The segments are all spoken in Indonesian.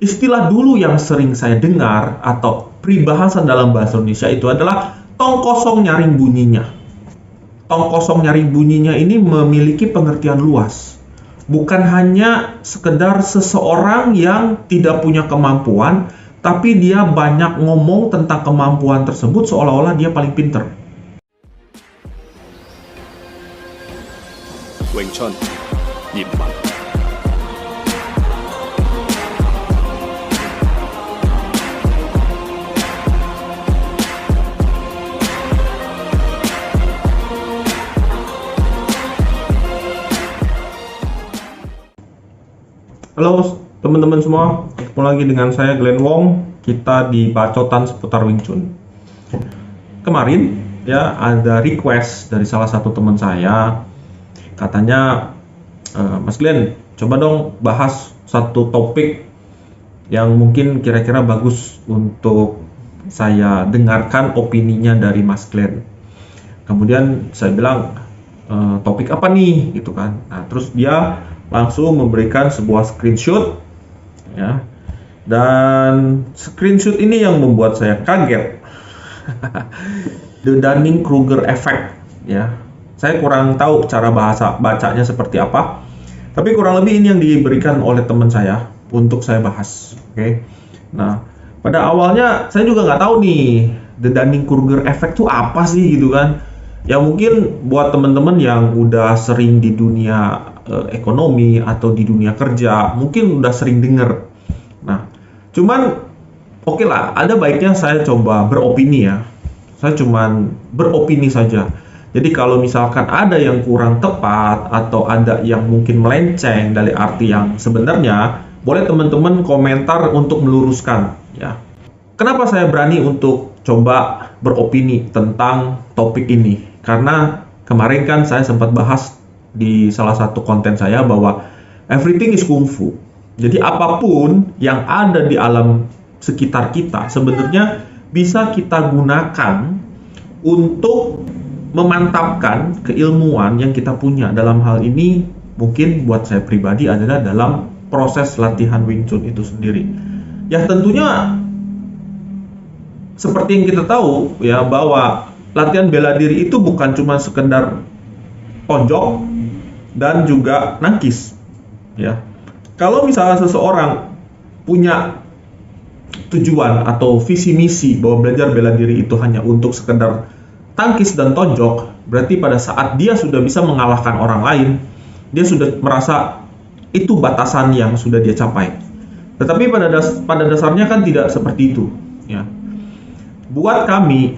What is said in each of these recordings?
istilah dulu yang sering saya dengar atau peribahasa dalam bahasa Indonesia itu adalah tong kosong nyaring bunyinya. Tong kosong nyaring bunyinya ini memiliki pengertian luas. Bukan hanya sekedar seseorang yang tidak punya kemampuan, tapi dia banyak ngomong tentang kemampuan tersebut seolah-olah dia paling pinter. Wing Chun, Nhịp Mạnh. Halo teman-teman semua, ketemu lagi dengan saya Glenn Wong. Kita di bacotan seputar Wing Chun. Kemarin ya ada request dari salah satu teman saya, katanya Mas Glenn, coba dong bahas satu topik yang mungkin kira-kira bagus untuk saya dengarkan opininya dari Mas Glenn. Kemudian saya bilang, topik apa nih gitu kan. Nah, terus dia langsung memberikan sebuah screenshot ya, dan screenshot ini yang membuat saya kaget. The Dunning-Kruger Effect ya. Saya kurang tahu cara bacanya seperti apa, tapi kurang lebih ini yang diberikan oleh teman saya untuk saya bahas. Oke. Nah, pada awalnya saya juga nggak tahu nih The Dunning-Kruger Effect itu apa sih gitu kan. Ya mungkin buat teman-teman yang udah sering di dunia ekonomi atau di dunia kerja, mungkin udah sering denger. Nah, cuman oke lah, ada baiknya saya coba beropini ya. Saya cuman beropini saja. Jadi kalau misalkan ada yang kurang tepat atau ada yang mungkin melenceng dari arti yang sebenarnya, boleh teman-teman komentar untuk meluruskan ya. Kenapa saya berani untuk coba beropini tentang topik ini? Karena kemarin kan saya sempat bahas di salah satu konten saya bahwa everything is kungfu. Jadi apapun yang ada di alam sekitar kita sebenarnya bisa kita gunakan untuk memantapkan keilmuan yang kita punya. Dalam hal ini mungkin buat saya pribadi adalah dalam proses latihan Wing Chun itu sendiri. Ya tentunya seperti yang kita tahu ya, bahwa latihan bela diri itu bukan cuma sekedar tonjok dan juga nangkis ya. Kalau misalnya seseorang punya tujuan atau visi misi bahwa belajar bela diri itu hanya untuk sekedar tangkis dan tonjok, berarti pada saat dia sudah bisa mengalahkan orang lain, dia sudah merasa itu batasan yang sudah dia capai. Tetapi pada dasarnya kan tidak seperti itu ya. Buat kami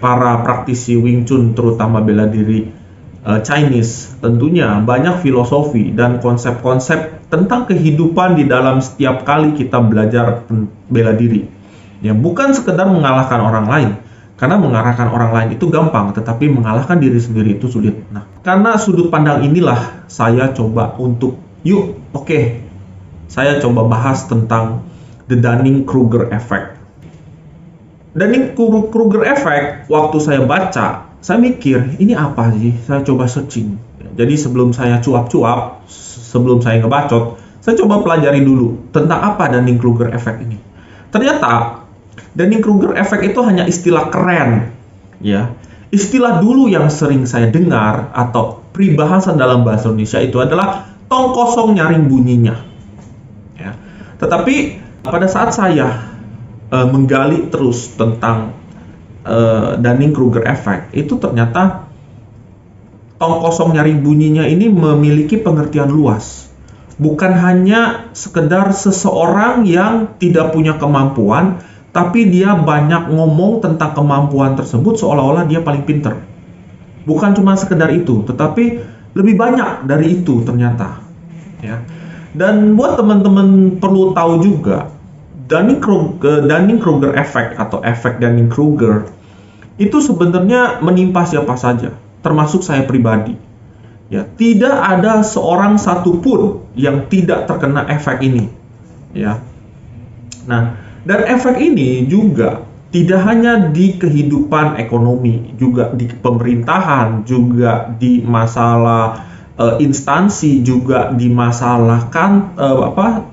para praktisi Wing Chun, terutama bela diri Chinese, tentunya banyak filosofi dan konsep-konsep tentang kehidupan di dalam setiap kali kita belajar bela diri. Ya, bukan sekedar mengalahkan orang lain, karena mengalahkan orang lain itu gampang, tetapi mengalahkan diri sendiri itu sulit. Nah, karena sudut pandang inilah saya coba untuk saya coba bahas tentang The Dunning-Kruger Effect. Dunning-Kruger Effect, waktu saya baca, saya mikir, ini apa sih? Saya coba searching. Jadi sebelum saya cuap-cuap, sebelum saya ngebacot, saya coba pelajari dulu tentang apa Dunning-Kruger Effect ini. Ternyata Dunning-Kruger Effect itu hanya istilah keren, ya. Istilah dulu yang sering saya dengar atau peribahasa dalam bahasa Indonesia itu adalah tong kosong nyaring bunyinya. Ya. Tetapi pada saat saya menggali terus tentang Dunning-Kruger Effect, itu ternyata tong kosong nyaring bunyinya ini memiliki pengertian luas. Bukan hanya sekedar seseorang yang tidak punya kemampuan, tapi dia banyak ngomong tentang kemampuan tersebut seolah-olah dia paling pinter. Bukan cuma sekedar itu, tetapi lebih banyak dari itu ternyata. Ya. Dan buat teman-teman perlu tahu juga, Dunning-Kruger Effect atau efek Dunning-Kruger itu sebenarnya menimpa siapa saja, termasuk saya pribadi. Ya, tidak ada seorang satupun yang tidak terkena efek ini. Ya. Nah, dan efek ini juga tidak hanya di kehidupan ekonomi, juga di pemerintahan, juga di masalah instansi, juga di masalah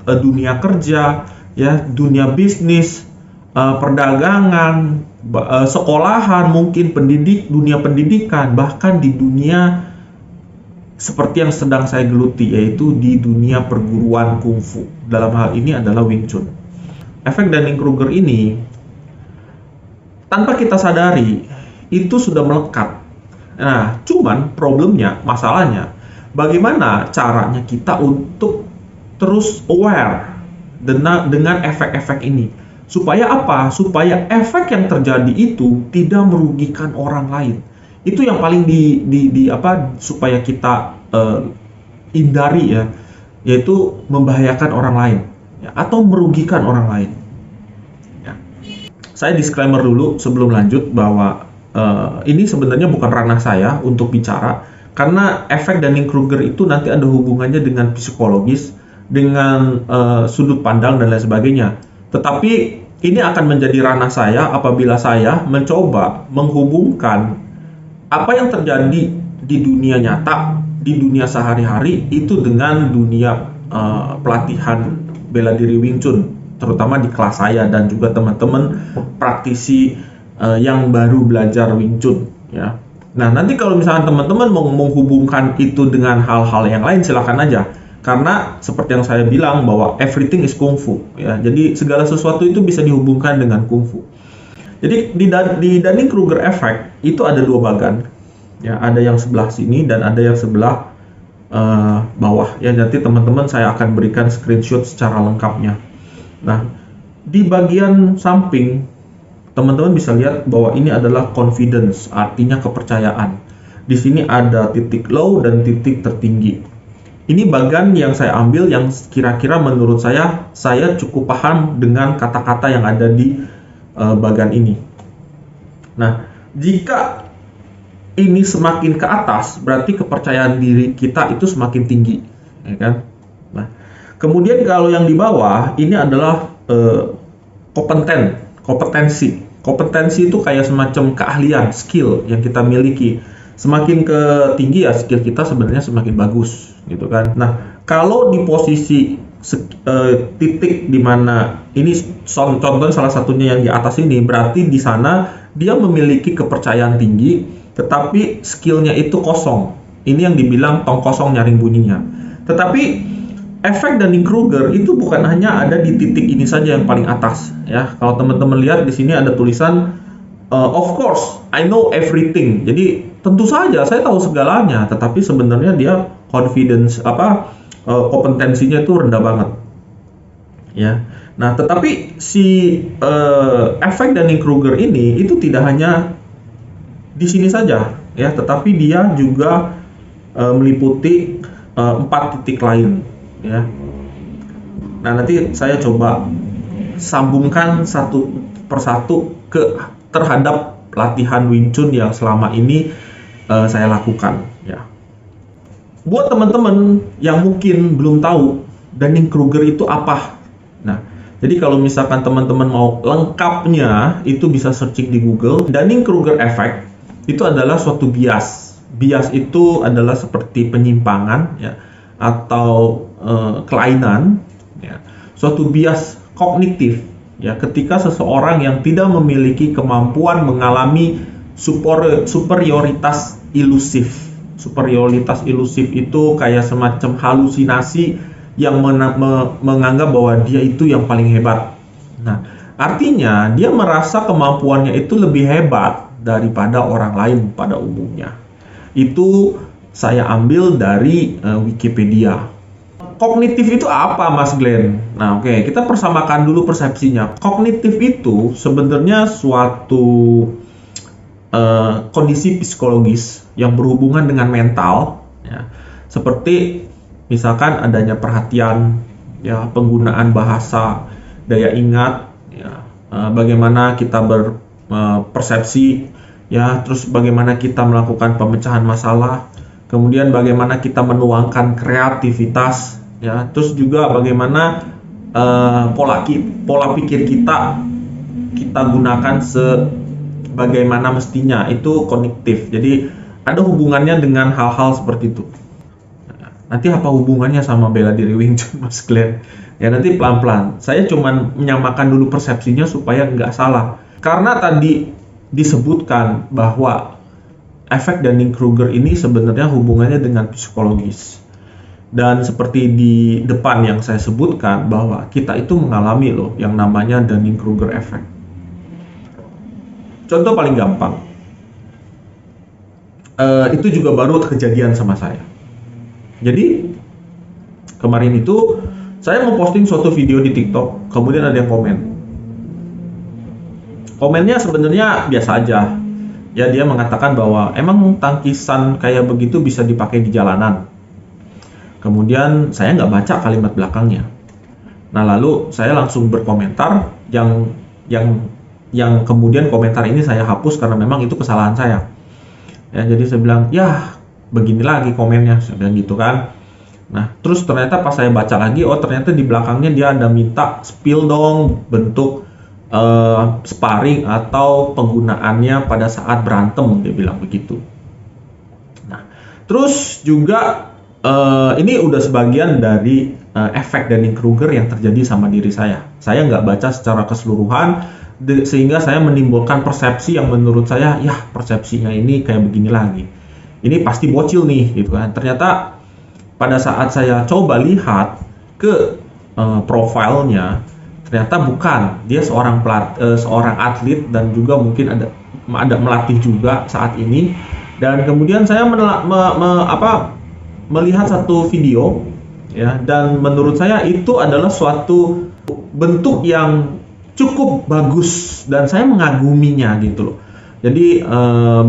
dunia kerja, ya, dunia bisnis, perdagangan, sekolahan, mungkin dunia pendidikan, bahkan di dunia seperti yang sedang saya geluti, yaitu di dunia perguruan kungfu. Dalam hal ini adalah Wing Chun. Efek Dunning-Kruger ini, tanpa kita sadari, itu sudah melekat. Nah, cuman problemnya, masalahnya, bagaimana caranya kita untuk terus aware dengan efek-efek ini. Supaya apa? Supaya efek yang terjadi itu tidak merugikan orang lain. Itu yang paling supaya kita hindari, ya, yaitu membahayakan orang lain, ya, atau merugikan orang lain. Ya. Saya disclaimer dulu sebelum lanjut bahwa ini sebenarnya bukan ranah saya untuk bicara, karena efek Dunning-Kruger itu nanti ada hubungannya dengan psikologis, dengan sudut pandang dan lain sebagainya. Tetapi ini akan menjadi ranah saya apabila saya mencoba menghubungkan apa yang terjadi di dunia nyata, di dunia sehari-hari itu dengan dunia pelatihan bela diri Wing Chun, terutama di kelas saya dan juga teman-teman praktisi yang baru belajar Wing Chun, ya. Nah, nanti kalau misalnya teman-teman mau menghubungkan itu dengan hal-hal yang lain, silakan aja. Karena seperti yang saya bilang bahwa everything is kungfu, ya. Jadi segala sesuatu itu bisa dihubungkan dengan kungfu. Jadi di Dunning-Kruger effect itu ada dua bagan, ya. Ada yang sebelah sini dan ada yang sebelah bawah, ya. Nanti teman-teman saya akan berikan screenshot secara lengkapnya. Nah, di bagian samping teman-teman bisa lihat bahwa ini adalah confidence, artinya kepercayaan. Di sini ada titik low dan titik tertinggi. Ini bagian yang saya ambil yang kira-kira menurut saya cukup paham dengan kata-kata yang ada di bagian ini. Nah, jika ini semakin ke atas, berarti kepercayaan diri kita itu semakin tinggi, ya kan? Nah, kemudian kalau yang di bawah ini adalah kompetensi. Kompetensi itu kayak semacam keahlian, skill yang kita miliki. Semakin ke tinggi, ya, skill kita sebenarnya semakin bagus, gitu kan. Nah, kalau di posisi titik di mana ini contoh salah satunya yang di atas ini, berarti di sana dia memiliki kepercayaan tinggi, tetapi skillnya itu kosong. Ini yang dibilang tong kosong nyaring bunyinya. Tetapi efek Dunning-Kruger itu bukan hanya ada di titik ini saja yang paling atas, ya. Kalau teman-teman lihat di sini ada tulisan of course I know everything. Jadi tentu saja saya tahu segalanya, tetapi sebenarnya dia kompetensinya itu rendah banget, ya. Nah, tetapi si efek Dunning-Kruger ini itu tidak hanya di sini saja, ya, tetapi dia juga meliputi 4 titik lain, ya. Nah, nanti saya coba sambungkan satu persatu terhadap latihan Wing Chun yang selama ini saya lakukan, ya. Buat teman-teman yang mungkin belum tahu Dunning-Kruger itu apa. Nah, jadi kalau misalkan teman-teman mau lengkapnya itu bisa searching di Google. Dunning-Kruger effect itu adalah suatu bias. Bias itu adalah seperti penyimpangan, ya, atau kelainan, ya, suatu bias kognitif, ya, ketika seseorang yang tidak memiliki kemampuan mengalami superioritas ilusif. Superioritas ilusif itu kayak semacam halusinasi yang menganggap bahwa dia itu yang paling hebat. Nah, artinya dia merasa kemampuannya itu lebih hebat daripada orang lain pada umumnya. Itu saya ambil dari Wikipedia. Kognitif itu apa, Mas Glenn? Nah, oke, kita persamakan dulu persepsinya. Kognitif itu sebenarnya suatu kondisi psikologis yang berhubungan dengan mental, ya. Seperti misalkan adanya perhatian, ya, penggunaan bahasa, daya ingat, ya, bagaimana kita berpersepsi, ya, terus bagaimana kita melakukan pemecahan masalah, kemudian bagaimana kita menuangkan kreativitas, ya, terus juga bagaimana pola pikir kita gunakan sebagaimana mestinya, itu kognitif. Jadi ada hubungannya dengan hal-hal seperti itu. Nanti apa hubungannya sama bela diri Wing Chun, Mas Glenn? Ya nanti pelan-pelan. Saya cuman menyamakan dulu persepsinya supaya nggak salah. Karena tadi disebutkan bahwa efek Dunning-Kruger ini sebenarnya hubungannya dengan psikologis. Dan seperti di depan yang saya sebutkan bahwa kita itu mengalami loh yang namanya Dunning-Kruger effect. Contoh paling gampang, itu juga baru kejadian sama saya. Jadi kemarin itu saya memposting suatu video di TikTok, kemudian ada yang komen. Komennya sebenarnya biasa aja. Ya dia mengatakan bahwa emang tangkisan kayak begitu bisa dipakai di jalanan. Kemudian saya nggak baca kalimat belakangnya. Nah lalu saya langsung berkomentar yang kemudian komentar ini saya hapus karena memang itu kesalahan saya. Ya jadi saya bilang ya begini lagi komennya, saya bilang gitu kan. Nah terus ternyata pas saya baca lagi, oh ternyata di belakangnya dia ada minta spill dong bentuk sparring atau penggunaannya pada saat berantem, dia bilang begitu. Nah, terus juga ini udah sebagian dari efek Dunning-Kruger yang terjadi sama diri saya. Saya nggak baca secara keseluruhan, sehingga saya menimbulkan persepsi yang menurut saya, ya persepsinya ini kayak begini lagi. Ini pasti bocil nih, gitu kan. Ternyata pada saat saya coba lihat ke profilnya, ternyata bukan, dia seorang atlet dan juga mungkin ada melatih juga saat ini. Dan kemudian saya melihat satu video ya, dan menurut saya itu adalah suatu bentuk yang cukup bagus dan saya mengaguminya gitu loh. Jadi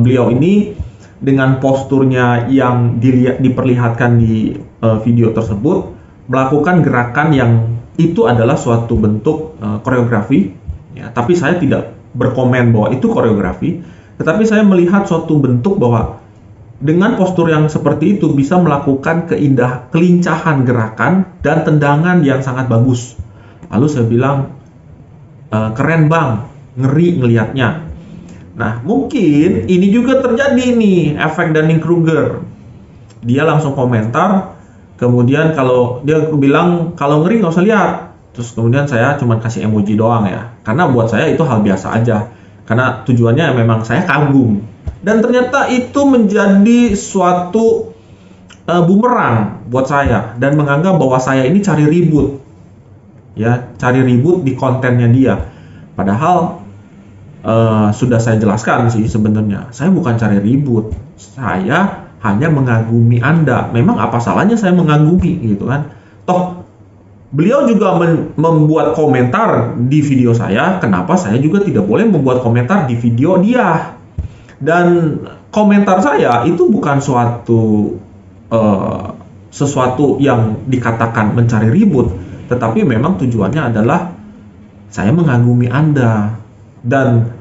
beliau ini dengan posturnya yang diperlihatkan di video tersebut melakukan gerakan yang itu adalah suatu bentuk koreografi, ya, tapi saya tidak berkomen bahwa itu koreografi, tetapi saya melihat suatu bentuk bahwa dengan postur yang seperti itu bisa melakukan kelincahan gerakan dan tendangan yang sangat bagus. Lalu saya bilang, keren bang, ngeri ngelihatnya. Nah mungkin ini juga terjadi nih efek Dunning-Kruger. Dia langsung komentar. Kemudian kalau dia bilang kalau ngeri nggak usah lihat, terus kemudian saya cuma kasih emoji doang ya, karena buat saya itu hal biasa aja, karena tujuannya memang saya kagum. Dan ternyata itu menjadi suatu bumerang buat saya dan menganggap bahwa saya ini cari ribut, ya cari ribut di kontennya dia. Padahal sudah saya jelaskan sih sebenarnya, saya bukan cari ribut, saya hanya mengagumi Anda. Memang apa salahnya saya mengagumi gitu kan? Toh beliau juga membuat komentar di video saya, kenapa saya juga tidak boleh membuat komentar di video dia? Dan komentar saya itu bukan sesuatu yang dikatakan mencari ribut, tetapi memang tujuannya adalah saya mengagumi Anda. Dan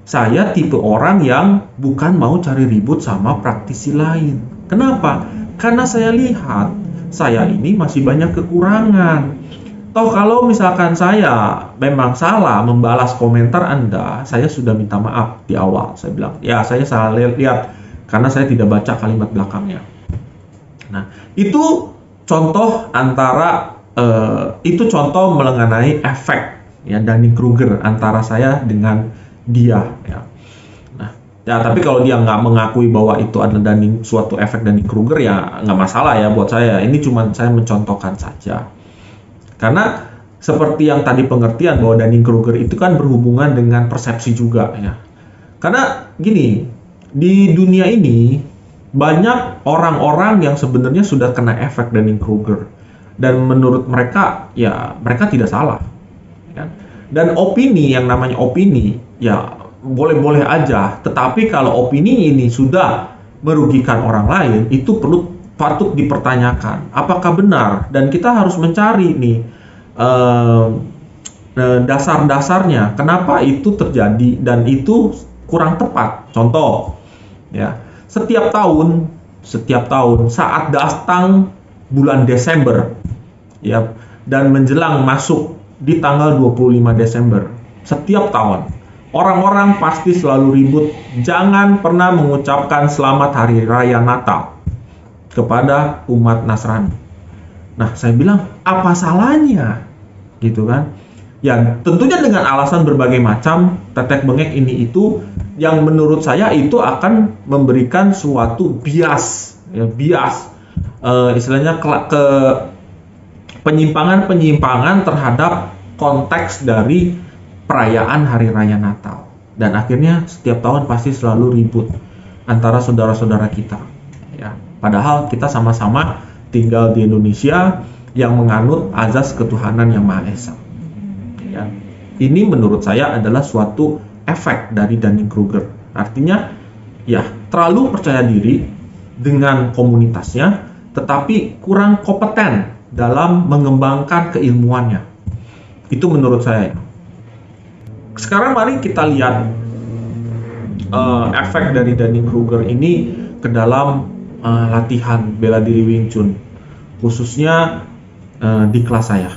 saya tipe orang yang bukan mau cari ribut sama praktisi lain. Kenapa? Karena saya lihat saya ini masih banyak kekurangan. Toh kalau misalkan saya memang salah membalas komentar Anda, saya sudah minta maaf di awal. Saya bilang, ya saya salah lihat karena saya tidak baca kalimat belakangnya. Nah, itu contoh contoh mengenai efek ya Dunning-Kruger antara saya dengan dia ya. Nah, ya tapi kalau dia nggak mengakui bahwa itu adalah suatu efek Dunning-Kruger ya nggak masalah ya buat saya. Ini cuma saya mencontohkan saja. Karena seperti yang tadi pengertian bahwa Dunning-Kruger itu kan berhubungan dengan persepsi juga ya. Karena gini, di dunia ini banyak orang-orang yang sebenarnya sudah kena efek Dunning-Kruger dan menurut mereka ya mereka tidak salah. Ya. Dan opini yang namanya opini ya boleh-boleh aja, tetapi kalau opini ini sudah merugikan orang lain itu patut dipertanyakan apakah benar, dan kita harus mencari nih dasar-dasarnya kenapa itu terjadi dan itu kurang tepat. Contoh ya, setiap tahun saat datang bulan Desember ya dan menjelang masuk di tanggal 25 Desember setiap tahun orang-orang pasti selalu ribut, jangan pernah mengucapkan selamat hari raya Natal kepada umat Nasrani. Nah, saya bilang, apa salahnya? Gitu kan. Ya, tentunya dengan alasan berbagai macam, tetek bengek ini itu yang menurut saya itu akan memberikan suatu bias, ya, bias, istilahnya ke penyimpangan-penyimpangan terhadap konteks dari perayaan Hari Raya Natal. Dan akhirnya setiap tahun pasti selalu ribut antara saudara-saudara kita. Ya, padahal kita sama-sama tinggal di Indonesia yang menganut azas ketuhanan yang Maha Esa. Ya, ini menurut saya adalah suatu efek dari Dunning-Kruger. Artinya, ya terlalu percaya diri dengan komunitasnya, tetapi kurang kompeten dalam mengembangkan keilmuannya. Itu menurut saya. Sekarang mari kita lihat efek dari Dunning-Kruger ini ke dalam latihan bela diri Wing Chun, khususnya di kelas saya.